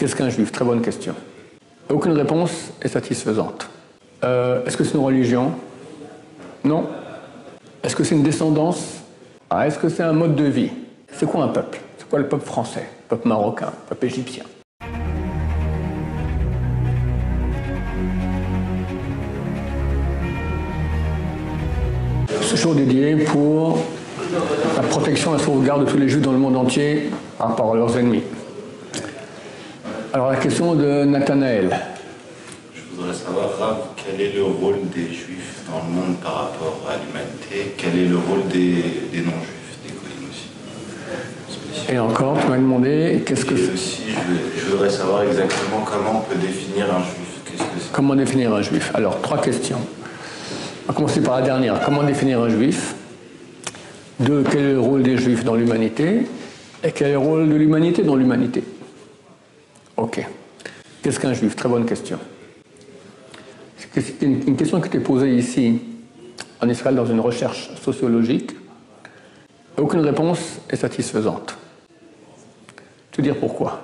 Qu'est-ce qu'un juif? Très bonne question. Aucune réponse est satisfaisante. Est-ce que c'est une religion? Non. Est-ce que c'est une descendance? Est-ce que c'est un mode de vie? C'est quoi un peuple? C'est quoi le peuple français? Le peuple marocain? Le peuple égyptien? Ce show dédié pour la protection et la sauvegarde de tous les juifs dans le monde entier par rapport à leurs ennemis. Alors la question de Nathanaël. Je voudrais savoir, Rav, quel est le rôle des juifs dans le monde par rapport à l'humanité? Quel est le rôle des non-juifs, des goïms aussi? Et encore, tu m'as demandé qu'est-ce que c'est. Aussi, je voudrais savoir exactement comment on peut définir un juif. Qu'est-ce que c'est? Comment définir un juif? Alors, trois questions. On va commencer par la dernière. Comment définir un juif? Deux, quel est le rôle des juifs dans l'humanité? Et quel est le rôle de l'humanité dans l'humanité? Ok. Qu'est-ce qu'un juif? Très bonne question. C'est une question qui était posée ici, en Israël, dans une recherche sociologique. Aucune réponse est satisfaisante. Je vais dire pourquoi.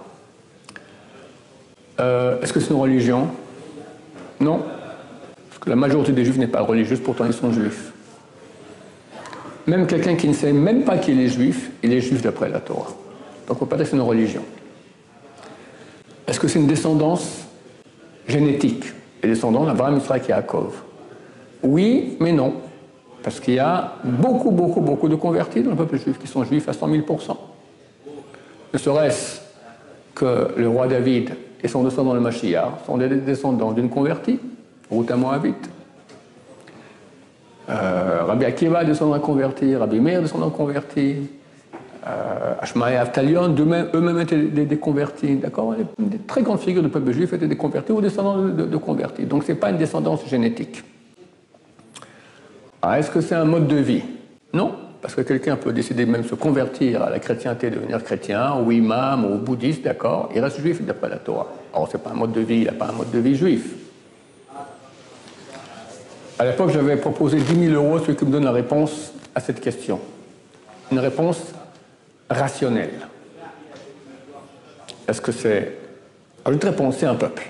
Est-ce que c'est une religion? Non. Parce que la majorité des juifs n'est pas religieuse, pourtant ils sont juifs. Même quelqu'un qui ne sait même pas qu'il est juif, il est juif d'après la Torah. Donc on peut pas dire que c'est une religion. Est-ce que c'est une descendance génétique? Les descendants d'Abraham, Israël et Yaakov. Oui, mais non. Parce qu'il y a beaucoup de convertis dans le peuple juif qui sont juifs à 100 000%. Ne serait-ce que le roi David et son descendant le Mashiach sont des descendants d'une convertie, Ruth à Moabite. Rabbi Akiva, descendant d'un converti, Rabbi Meir, descendant d'un converti, Ashmaï et Avtalion, eux-mêmes étaient des convertis, d'accord? Des très grandes figures du peuple juif étaient des convertis ou descendants de convertis. Donc ce n'est pas une descendance génétique. Est-ce que c'est un mode de vie? Non, parce que quelqu'un peut décider même de se convertir à la chrétienté, devenir chrétien, ou imam, ou bouddhiste, d'accord? Il reste juif d'après la Torah. Alors ce n'est pas un mode de vie, il n'a pas un mode de vie juif. À l'époque, j'avais proposé 10 000 €, celui qui me donne la réponse à cette question. Une réponse rationnelle. Est-ce que c'est... Alors, une réponse, c'est un peuple.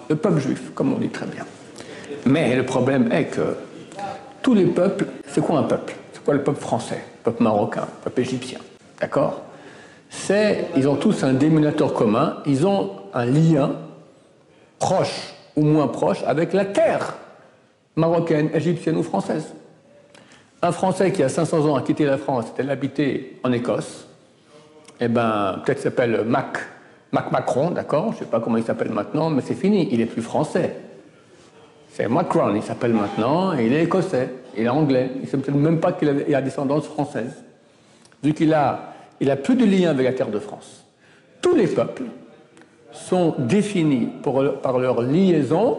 Le peuple juif, comme on dit très bien. Mais le problème est que tous les peuples, c'est quoi un peuple? C'est quoi le peuple français, le peuple marocain, le peuple égyptien? D'accord? Ils ont tous un dénominateur commun, ils ont un lien proche ou moins proche avec la terre marocaine, égyptienne ou française. Un Français qui a 500 ans a quitté la France, elle habitait en Écosse, eh ben, peut-être s'appelle Macron, d'accord? Je ne sais pas comment il s'appelle maintenant, mais c'est fini, il n'est plus français. C'est Macron, il s'appelle maintenant, et il est écossais, il est anglais, il ne sait peut-être même pas qu'il a descendance française, vu qu'il a plus de lien avec la terre de France. Tous les peuples sont définis par leur liaison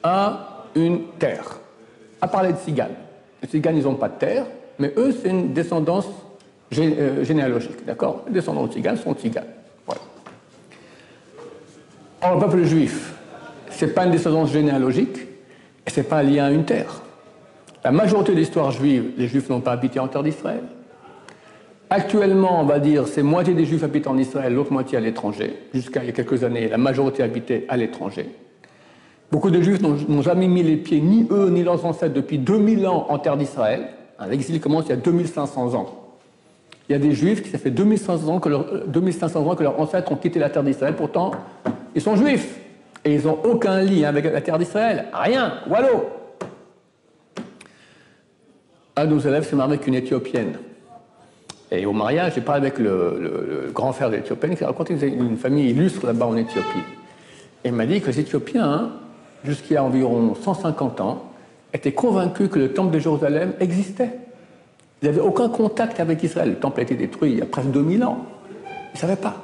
à une terre. À parler de Tziganes. Les Tziganes, ils n'ont pas de terre, mais eux, c'est une descendance généalogique, d'accord? Les descendants de Tziganes sont Tziganes. Voilà. Or, le peuple juif, ce n'est pas une descendance généalogique, et ce n'est pas lié à une terre. La majorité de l'histoire juive, les Juifs n'ont pas habité en terre d'Israël. Actuellement, on va dire, c'est moitié des Juifs habitent en Israël, l'autre moitié à l'étranger. Jusqu'à il y a quelques années, la majorité habitait à l'étranger. Beaucoup de Juifs n'ont jamais mis les pieds, ni eux, ni leurs ancêtres, depuis 2000 ans en terre d'Israël. L'exil commence il y a 2500 ans. Il y a des Juifs qui, ça fait 2500 ans que leurs ancêtres ont quitté la terre d'Israël. Pourtant, ils sont Juifs. Et ils n'ont aucun lien avec la terre d'Israël. Rien. Wallo. Un de nos élèves s'est marié avec une Éthiopienne. Et au mariage, j'ai parlé avec le grand frère de l'Éthiopienne qui racontait une famille illustre là-bas en Éthiopie. Et il m'a dit que les Éthiopiens, jusqu'il y a environ 150 ans, étaient convaincus que le temple de Jérusalem existait. Ils n'avaient aucun contact avec Israël. Le temple a été détruit il y a presque 2000 ans. Ils ne savaient pas.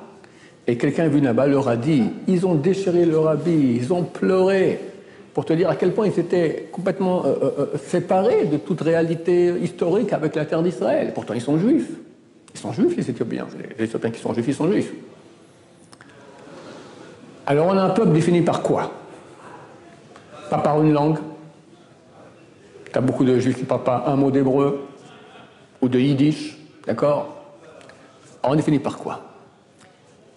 Et quelqu'un venu là-bas leur a dit, ils ont déchiré leur habit, ils ont pleuré, pour te dire à quel point ils étaient complètement séparés de toute réalité historique avec la terre d'Israël. Pourtant, ils sont juifs. Ils sont juifs, les Éthiopiens. Les Éthiopiens qui sont juifs, ils sont juifs. Alors, on a un peuple défini par quoi? Pas par une langue. Tu as beaucoup de juifs qui ne parlent pas un mot d'hébreu ou de yiddish, d'accord? On définit par quoi?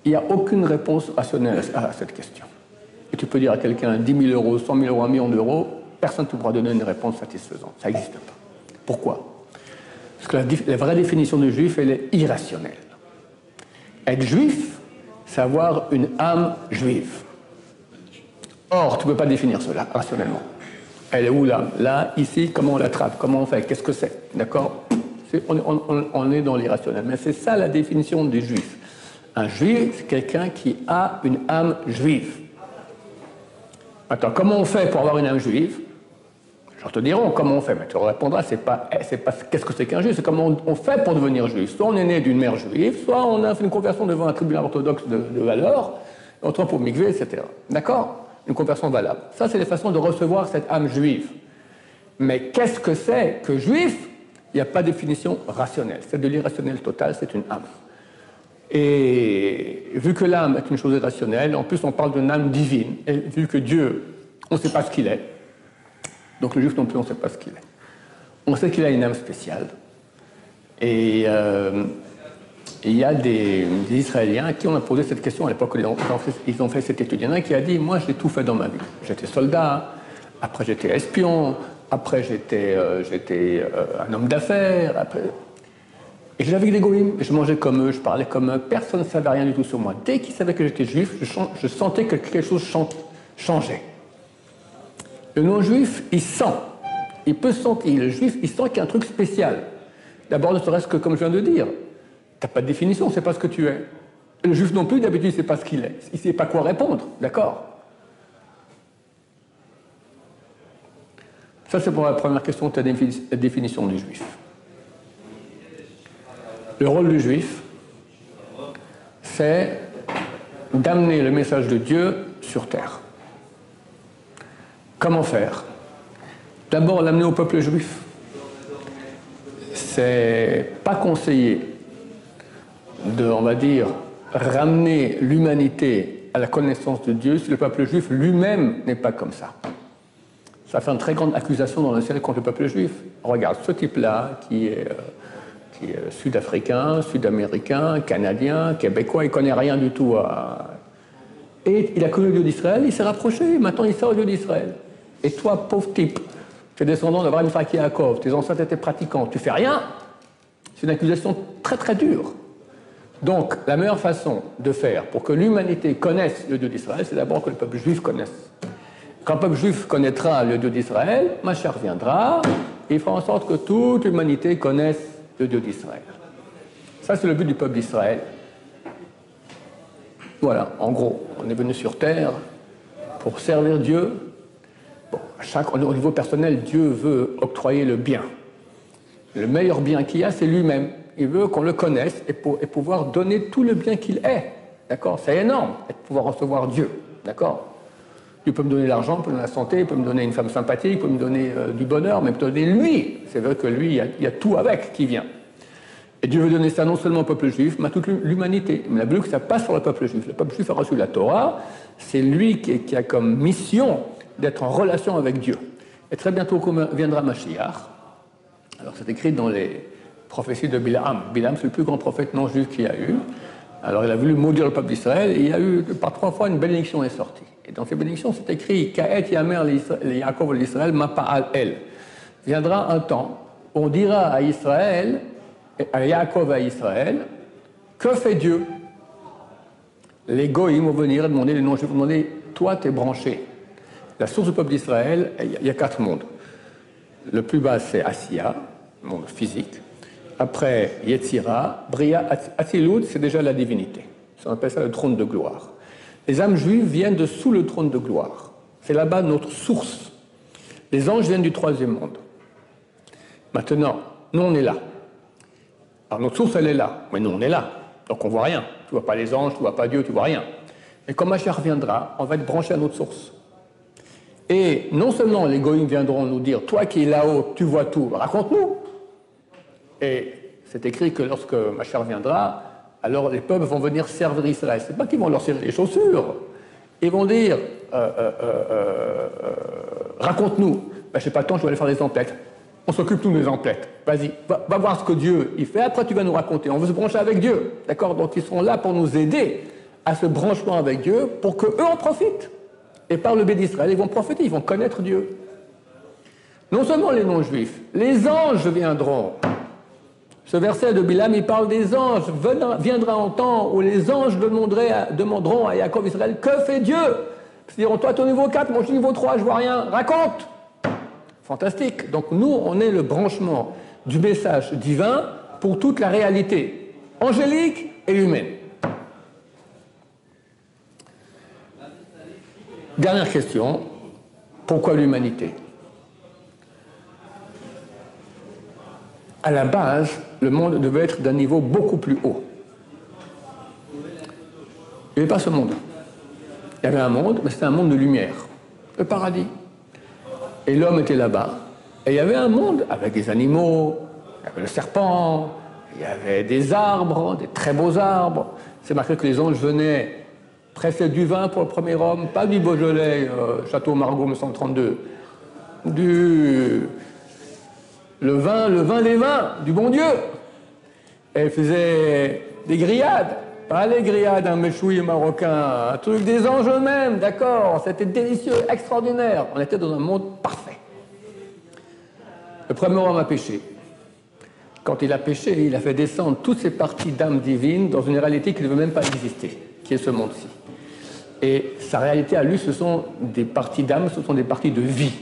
Il n'y a aucune réponse rationnelle à cette question. Et tu peux dire à quelqu'un 10 000 euros, 100 000 euros, 1 million d'euros, personne ne te pourra donner une réponse satisfaisante. Ça n'existe pas. Pourquoi? Parce que la vraie définition du juif, elle est irrationnelle. Être juif, c'est avoir une âme juive. Or, tu ne peux pas définir cela rationnellement. Elle est où l'âme? Là, ici, comment on l'attrape? Comment on fait? Qu'est-ce que c'est? D'accord? On est dans l'irrationnel. Mais c'est ça la définition du juif. Un juif, c'est quelqu'un qui a une âme juive. Attends, comment on fait pour avoir une âme juive? Je te dirai comment on fait, mais tu répondras, c'est pas qu'est-ce que c'est qu'un juif, c'est comment on fait pour devenir juif. Soit on est né d'une mère juive, soit on a fait une conversion devant un tribunal orthodoxe de valeur, on trempe au mikvé, etc. D'accord? Une conversion valable. Ça, c'est les façons de recevoir cette âme juive. Mais qu'est-ce que c'est que juif? Il n'y a pas de définition rationnelle. C'est de l'irrationnel total, c'est une âme. Et vu que l'âme est une chose irrationnelle, en plus on parle d'une âme divine, et vu que Dieu, on ne sait pas ce qu'il est, donc le juif non plus on ne sait pas ce qu'il est. On sait qu'il a une âme spéciale. Et il y a des Israéliens à qui on a posé cette question à l'époque où ils ont fait cette étude. Il y en a un qui a dit, moi j'ai tout fait dans ma vie. J'étais soldat, après j'étais espion, après j'étais un homme d'affaires, après... Et je vivais avec des goïms, je mangeais comme eux, je parlais comme eux, personne ne savait rien du tout sur moi. Dès qu'ils savaient que j'étais juif, je sentais que quelque chose changeait. Le non-juif, il sent, il peut sentir, le juif, il sent qu'il y a un truc spécial. D'abord, ne serait-ce que, comme je viens de dire, tu n'as pas de définition, on ne sait pas ce que tu es. Le juif non plus, d'habitude, il ne sait pas ce qu'il est, il ne sait pas quoi répondre, d'accord? Ça, c'est pour la première question de ta définition du juif. Le rôle du juif, c'est d'amener le message de Dieu sur terre. Comment faire? D'abord, l'amener au peuple juif. C'est pas conseillé de, on va dire, ramener l'humanité à la connaissance de Dieu si le peuple juif lui-même n'est pas comme ça. Ça fait une très grande accusation dans le ciel contre le peuple juif. Regarde, ce type-là, qui est sud-africain, sud-américain, canadien, québécois, il ne connaît rien du tout. Et il a connu le Dieu d'Israël, il s'est rapproché, maintenant il sort au Dieu d'Israël. Et toi, pauvre type, tu es descendant d'Abraham, Isaac et Yaakov, tes ancêtres étaient pratiquants, tu fais rien? C'est une accusation très très dure. Donc, la meilleure façon de faire pour que l'humanité connaisse le Dieu d'Israël, c'est d'abord que le peuple juif connaisse. Quand le peuple juif connaîtra le Dieu d'Israël, Mashiach viendra, et il fera en sorte que toute l'humanité connaisse le Dieu d'Israël. Ça, c'est le but du peuple d'Israël. Voilà, en gros, on est venu sur terre pour servir Dieu. Bon, au niveau personnel, Dieu veut octroyer le bien. Le meilleur bien qu'il y a, c'est lui-même. Il veut qu'on le connaisse et pouvoir donner tout le bien qu'il est. D'accord? C'est énorme de pouvoir recevoir Dieu. D'accord? Dieu peut me donner l'argent, il peut me donner la santé, il peut me donner une femme sympathique, il peut me donner du bonheur, mais il peut me donner lui. C'est vrai que lui, il y a tout avec qui vient. Et Dieu veut donner ça non seulement au peuple juif, mais à toute l'humanité. Mais la voulu que ça passe sur le peuple juif. Le peuple juif a reçu la Torah, c'est lui qui a comme mission d'être en relation avec Dieu. Et très bientôt viendra Mashiach. Alors c'est écrit dans les prophéties de Bilam. Bilam, c'est le plus grand prophète non juif qu'il y a eu. Alors il a voulu maudire le peuple d'Israël, et il y a eu par 3 fois une bénédiction est sortie. Et dans ces bénédictions, c'est écrit Ka'et Yamer Yaakov l'Israël Mapa'al El. Viendra un temps où on dira à Israël, à Yaakov à Israël, que fait Dieu? Les goïms vont venir et demander, les non-juifs vont demander, toi t'es branché. La source du peuple d'Israël, il y a 4 mondes. Le plus bas, c'est Asiya, le monde physique. Après, Yetzira, Bria, Atzilut, c'est déjà la divinité. On appelle ça le trône de gloire. Les âmes juives viennent de sous le trône de gloire. C'est là-bas notre source. Les anges viennent du 3e monde. Maintenant, nous, on est là. Alors, notre source, elle est là. Mais nous, on est là. Donc, on ne voit rien. Tu ne vois pas les anges, tu ne vois pas Dieu, tu ne vois rien. Et quand Mashiach reviendra, on va être branché à notre source. Et non seulement les goïms viendront nous dire, toi qui es là-haut, tu vois tout, raconte-nous. Et c'est écrit que lorsque Mashiach viendra, alors les peuples vont venir servir Israël. Ce n'est pas qu'ils vont leur servir les chaussures. Ils vont dire, raconte-nous. Ben, je n'ai pas le temps, je vais aller faire des emplettes. On s'occupe tous des emplettes. Vas-y, va voir ce que Dieu il fait, après tu vas nous raconter. On veut se brancher avec Dieu. D'accord? Donc ils seront là pour nous aider à ce branchement avec Dieu pour qu'eux en profitent. Et par le biais d'Israël, ils vont profiter, ils vont connaître Dieu. Non seulement les non-juifs, les anges viendront. Ce verset de Bilam, il parle des anges. Viendra un temps où les anges demanderont à Jacob Israël, que fait Dieu? Ils diront, toi, tu es au niveau 4, moi, je suis au niveau 3, je vois rien. Raconte! Fantastique. Donc nous, on est le branchement du message divin pour toute la réalité angélique et humaine. Dernière question, pourquoi l'humanité? À la base, le monde devait être d'un niveau beaucoup plus haut. Il n'y avait pas ce monde. Il y avait un monde, mais c'était un monde de lumière, le paradis. Et l'homme était là-bas. Et il y avait un monde avec des animaux, il y avait le serpent, il y avait des arbres, des très beaux arbres. C'est marqué que les anges venaient presser du vin pour le premier homme, pas du Beaujolais, Château Margaux 1932, le vin des vins, du bon Dieu. Et ils faisaient des grillades, pas les grillades d'un méchoui marocain, un truc des anges eux-mêmes, d'accord, c'était délicieux, extraordinaire. On était dans un monde parfait. Le premier homme a péché. Quand il a péché, il a fait descendre toutes ces parties d'âme divine dans une réalité qui ne veut même pas exister, qui est ce monde-ci. Et sa réalité à lui, ce sont des parties d'âme, ce sont des parties de vie.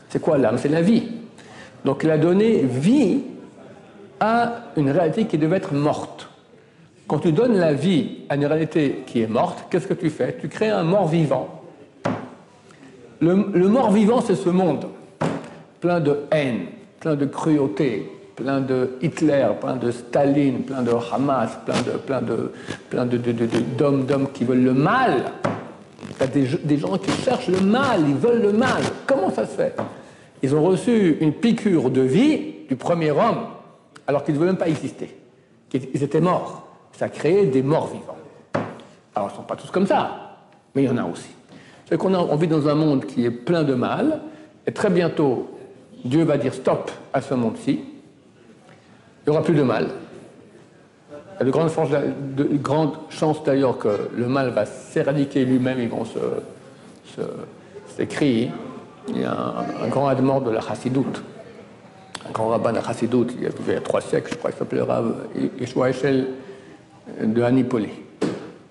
C'est quoi l'âme? C'est la vie. Donc il a donné vie à une réalité qui devait être morte. Quand tu donnes la vie à une réalité qui est morte, qu'est-ce que tu fais? Tu crées un mort-vivant. Le mort-vivant, c'est ce monde, plein de haine, plein de cruauté, plein de Hitler, plein de Staline, plein de Hamas, plein d'hommes qui veulent le mal. Tu as des gens qui cherchent le mal, ils veulent le mal. Comment ça se fait? Ils ont reçu une piqûre de vie du premier homme, alors qu'ils ne devaient même pas exister. Ils étaient morts. Ça a créé des morts vivants. Alors, ils ne sont pas tous comme ça, mais il y en a aussi. C'est qu'on vit dans un monde qui est plein de mal, et très bientôt, Dieu va dire stop à ce monde-ci. Il n'y aura plus de mal. Il y a de grandes chances d'ailleurs que le mal va s'éradiquer lui-même, ils vont s'écrire. Il y a un grand admor de la Chassidoute, un grand rabbin de la Chassidoute, il y a 3 siècles, je crois, qu'il s'appelait Rav Yeshua Eshel de Anipoli.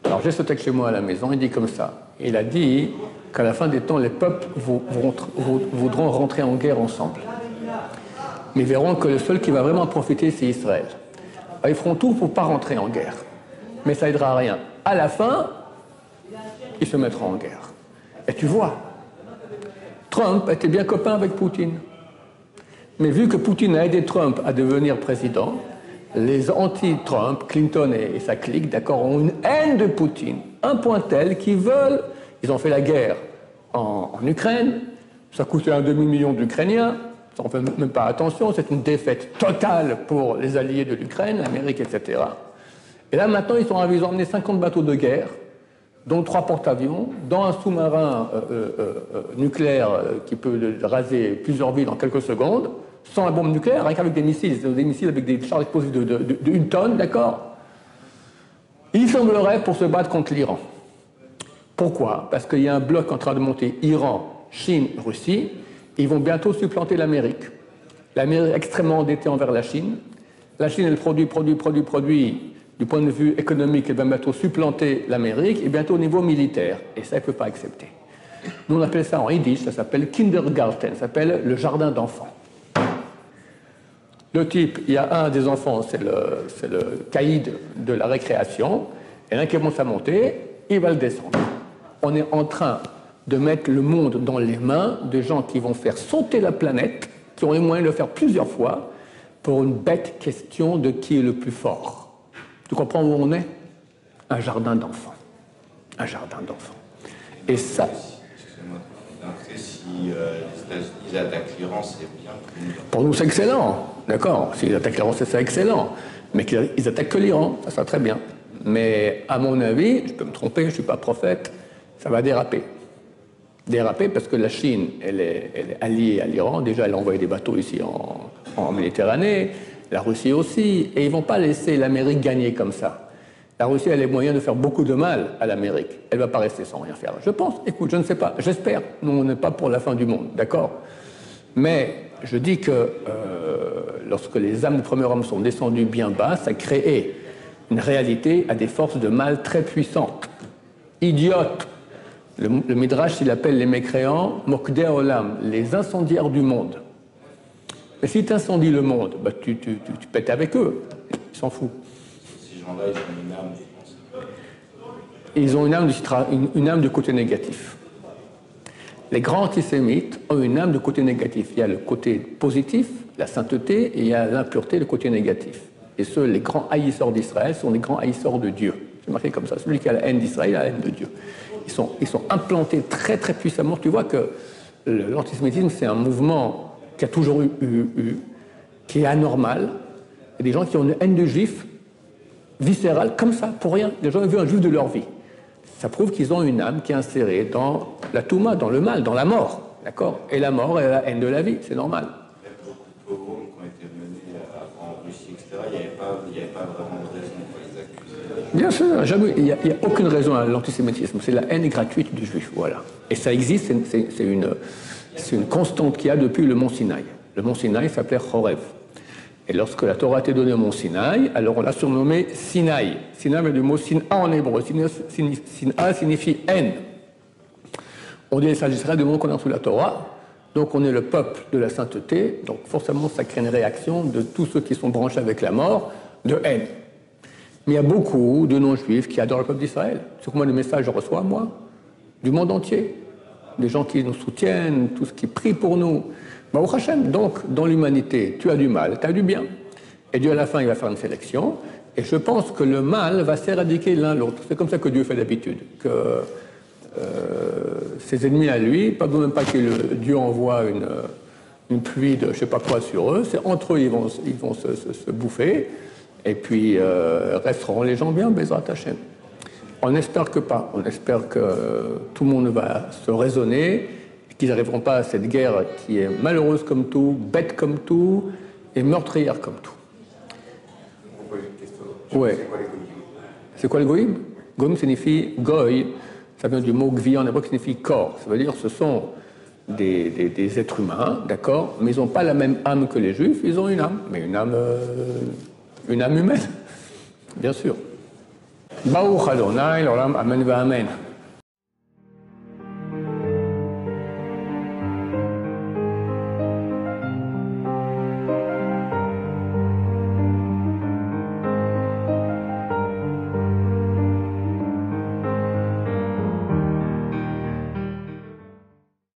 Alors j'ai ce texte chez moi à la maison, il dit comme ça. Il a dit qu'à la fin des temps, les peuples voudront rentrer en guerre ensemble. Mais ils verront que le seul qui va vraiment profiter, c'est Israël. Alors, ils feront tout pour ne pas rentrer en guerre. Mais ça n'aidera à rien. À la fin, ils se mettront en guerre. Et tu vois, Trump était bien copain avec Poutine. Mais vu que Poutine a aidé Trump à devenir président, les anti-Trump, Clinton et sa clique, d'accord, ont une haine de Poutine. Un point tel qu'ils veulent... Ils ont fait la guerre en Ukraine. Ça coûtait un demi-million d'Ukrainiens. On ne fait même pas attention. C'est une défaite totale pour les alliés de l'Ukraine, l'Amérique, etc. Et là, maintenant, ils ont emmené 50 bateaux de guerre, dont 3 porte-avions, dans un sous-marin nucléaire qui peut raser plusieurs villes en quelques secondes, sans la bombe nucléaire, rien qu'avec des missiles avec des chars explosifs de 1 tonne, d'accord? Il semblerait pour se battre contre l'Iran. Pourquoi? Parce qu'il y a un bloc en train de monter Iran, Chine, Russie. Ils vont bientôt supplanter l'Amérique. L'Amérique est extrêmement endettée envers la Chine. La Chine, elle produit. Du point de vue économique, elle va bientôt supplanter l'Amérique et bientôt au niveau militaire. Et ça, elle ne peut pas accepter. Nous, on appelle ça en yiddish, ça s'appelle Kindergarten, ça s'appelle le jardin d'enfants. Le type, il y a un des enfants, c'est le caïd de la récréation, et l'un qui commence à monter, il va le descendre. On est en train de mettre le monde dans les mains de gens qui vont faire sauter la planète, qui ont les moyens de le faire plusieurs fois, pour une bête question de qui est le plus fort. Tu comprends où on est? Un jardin d'enfants. Un jardin d'enfants. Et ça... Excusez-moi. Donc, si les États-Unis attaquent l'Iran, c'est bien pour nous, c'est excellent. D'accord. S'ils attaquent l'Iran, c'est ça excellent. Mais qu'ils attaquent que l'Iran, ça sera très bien. Mais à mon avis, je peux me tromper, je ne suis pas prophète, ça va déraper. Déraper parce que la Chine, elle est alliée à l'Iran. Déjà, elle a envoyé des bateaux ici en Méditerranée. La Russie aussi. Et ils ne vont pas laisser l'Amérique gagner comme ça. La Russie a les moyens de faire beaucoup de mal à l'Amérique. Elle ne va pas rester sans rien faire. Je pense, écoute, je ne sais pas, j'espère. Nous, on n'est pas pour la fin du monde, d'accord? Mais je dis que lorsque les âmes du premier homme sont descendues bien bas, ça crée une réalité à des forces de mal très puissantes, idiotes. Le Midrash, il appelle les mécréants Mokdei Olam, les incendiaires du monde. Mais si tu incendies le monde, bah, tu pètes avec eux, ils s'en foutent. Ces gens-là, ils ont une âme, je pense. Ils ont une âme de côté négatif. Les grands antisémites ont une âme de côté négatif. Il y a le côté positif, la sainteté, et il y a l'impureté, le côté négatif. Et ceux, les grands haïsseurs d'Israël, sont les grands haïsseurs de Dieu. C'est marqué comme ça. Celui qui a la haine d'Israël a la haine de Dieu. Ils sont implantés très très puissamment. Tu vois que l'antisémitisme, c'est un mouvement qui a toujours qui est anormal. Il y a des gens qui ont une haine de juifs viscérale, comme ça, pour rien. Les gens ont vu un juif de leur vie. Ça prouve qu'ils ont une âme qui est insérée dans la touma, dans le mal, dans la mort. D'accord? Et la mort est la haine de la vie, c'est normal. Il y a beaucoup de pogroms qui ont été menés en Russie, etc. Il n'y avait pas vraiment de raison pour les accuser. Bien sûr, jamais. Il n'y a aucune raison à l'antisémitisme. C'est la haine gratuite du juif, voilà. Et ça existe, c'est une constante qu'il y a depuis le mont Sinaï. Le mont Sinaï s'appelait Chorev. Et lorsque la Torah a été donnée au mont Sinaï, alors on l'a surnommé Sinaï. Sinaï vient du mot Sina en hébreu. Sina signifie haine. On dit ça s'agirait du moment qu'on est sous la Torah. Donc on est le peuple de la sainteté. Donc forcément, ça crée une réaction de tous ceux qui sont branchés avec la mort, de haine. Mais il y a beaucoup de non-juifs qui adorent le peuple d'Israël. C'est combien de messages je reçois, moi? Du monde entier. Des gens qui nous soutiennent, tous qui prient pour nous. Baruch Hashem, donc, dans l'humanité, tu as du mal, tu as du bien. Et Dieu, à la fin, il va faire une sélection. Et je pense que le mal va s'éradiquer l'un l'autre. C'est comme ça que Dieu fait d'habitude. Que ses ennemis à lui, pas même pas que Dieu envoie une pluie de je ne sais pas quoi sur eux. C'est entre eux, ils vont se bouffer. Et puis, resteront les gens bien, Bezrat Hashem. On espère que pas. On espère que tout le monde va se raisonner. Qu'ils n'arriveront pas à cette guerre qui est malheureuse comme tout, bête comme tout, et meurtrière comme tout. On vous pose une question. Ouais. C'est quoi le goïm? Goïm signifie goï, ça vient du mot gvi en hébreu qui signifie corps. Ça veut dire que ce sont des êtres humains, d'accord, mais ils n'ont pas la même âme que les juifs, ils ont une âme, mais une âme humaine, bien sûr. Baruch Adonai, l'olam, amen va amen.